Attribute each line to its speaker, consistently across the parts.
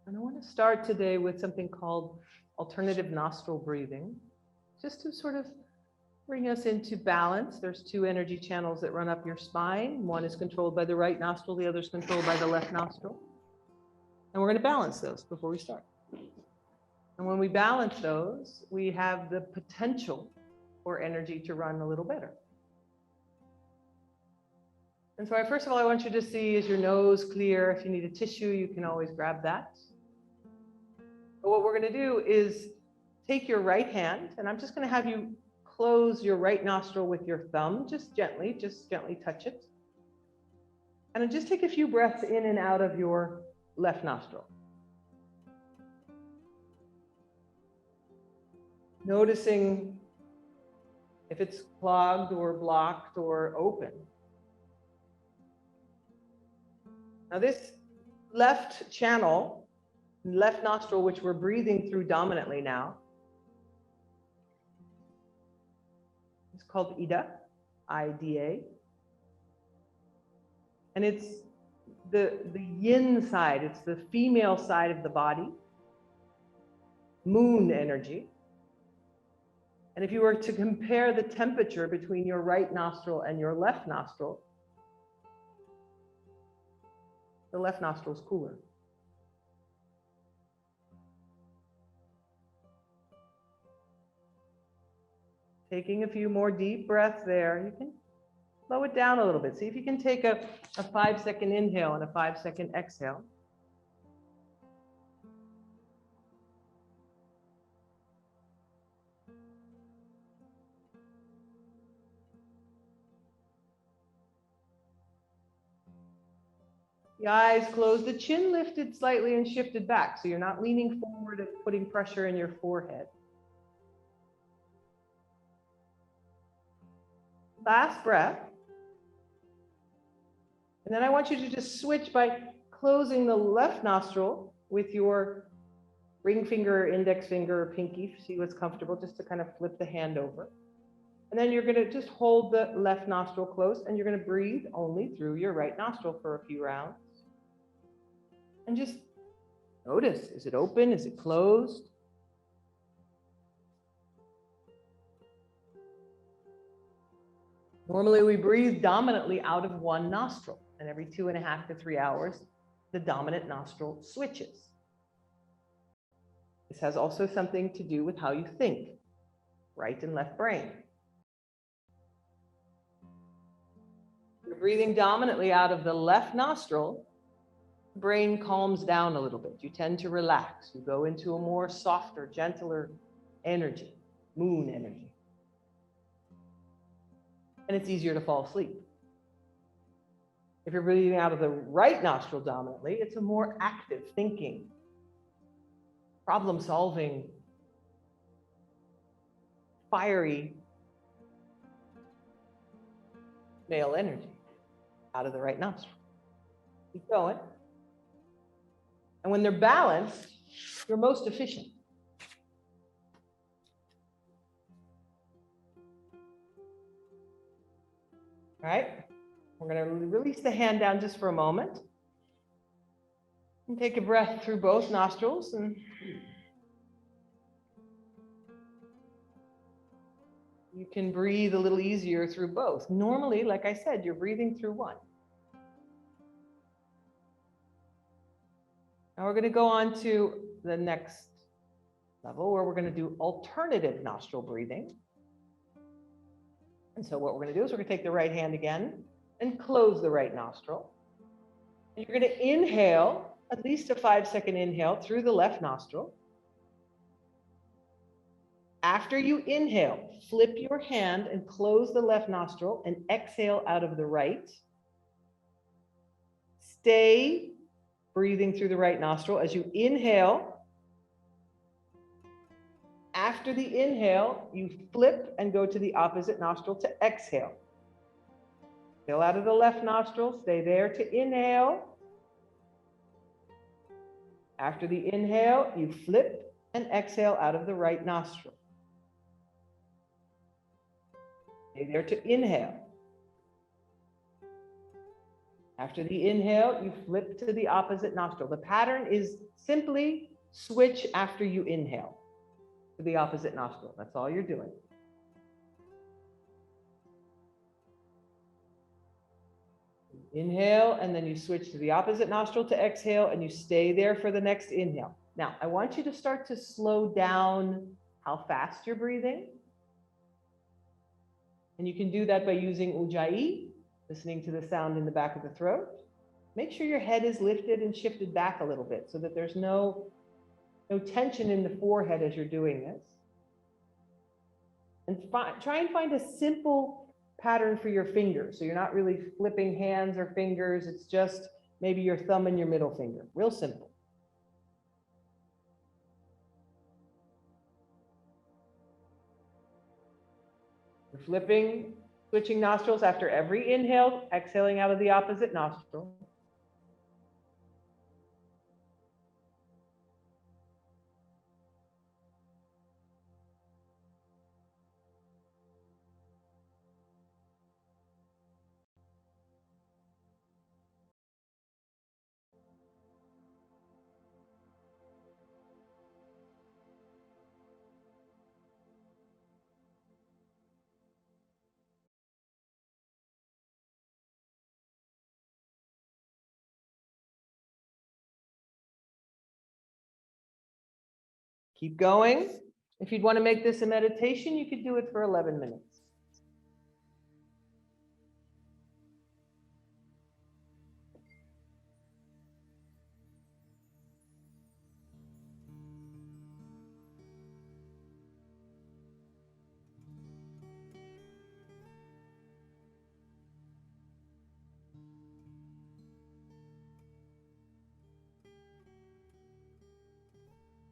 Speaker 1: And I want to start today with something called alternative nostril breathing, just to sort of bring us into balance. There's two energy channels that run up your spine. One is controlled by the right nostril, the other is controlled by the left nostril. And we're going to balance those before we start. And when we balance those, we have the potential for energy to run a little better. And so first of all, I want you to see, is your nose clear? If you need a tissue, you can always grab that. But what we're going to do is take your right hand, and I'm just going to have you close your right nostril with your thumb, just gently touch it. And then just take a few breaths in and out of your left nostril. Noticing if it's clogged or blocked or open. Now this left channel, left nostril, which we're breathing through dominantly now, it's called Ida, I-D-A. And it's the yin side, it's the female side of the body, moon energy. And if you were to compare the temperature between your right nostril and your left nostril, the left nostril is cooler. Taking a few more deep breaths there, you can slow it down a little bit. See if you can take a 5-second inhale and a 5-second exhale. The eyes closed, the chin lifted slightly and shifted back. So you're not leaning forward and putting pressure in your forehead. Last breath. And then I want you to just switch by closing the left nostril with your ring finger, index finger, or pinky. See what's comfortable, just to kind of flip the hand over. And then you're going to just hold the left nostril closed, and you're going to breathe only through your right nostril for a few rounds. And just notice, is it open? Is it closed? Normally we breathe dominantly out of one nostril, and every 2.5 to 3 hours, the dominant nostril switches. This has also something to do with how you think, right and left brain. You're breathing dominantly out of the left nostril, the brain calms down a little bit. You tend to relax. You go into a more softer, gentler energy, moon energy. And it's easier to fall asleep. If you're breathing out of the right nostril dominantly, it's a more active thinking, problem solving, fiery male energy out of the right nostril. Keep going. And when they're balanced, you're most efficient. All right, we're going to release the hand down just for a moment. And take a breath through both nostrils. And you can breathe a little easier through both. Normally, like I said, you're breathing through one. Now we're going to go on to the next level where we're going to do alternative nostril breathing. And so what we're going to do is we're going to take the right hand again and close the right nostril. And you're going to inhale, at least a 5-second inhale through the left nostril. After you inhale, flip your hand and close the left nostril and exhale out of the right. Stay breathing through the right nostril as you inhale. After the inhale, you flip and go to the opposite nostril to exhale. Exhale out of the left nostril, stay there to inhale. After the inhale, you flip and exhale out of the right nostril. Stay there to inhale. After the inhale, you flip to the opposite nostril. The pattern is simply switch after you inhale to the opposite nostril. That's all you're doing. Inhale, and then you switch to the opposite nostril to exhale, and you stay there for the next inhale. Now, I want you to start to slow down how fast you're breathing. And you can do that by using Ujjayi, listening to the sound in the back of the throat. Make sure your head is lifted and shifted back a little bit so that there's no tension in the forehead as you're doing this. And try and find a simple pattern for your fingers. So you're not really flipping hands or fingers. It's just maybe your thumb and your middle finger. Real simple. You're flipping, switching nostrils after every inhale, exhaling out of the opposite nostril. Keep going. If you'd want to make this a meditation, you could do it for 11 minutes.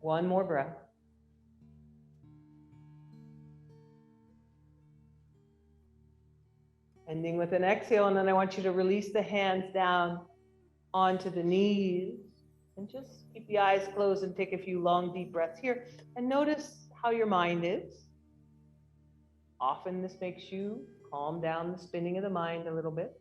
Speaker 1: One more breath. Ending with an exhale, and then I want you to release the hands down onto the knees and just keep the eyes closed and take a few long, deep breaths here. And notice how your mind is. Often this makes you calm down the spinning of the mind a little bit.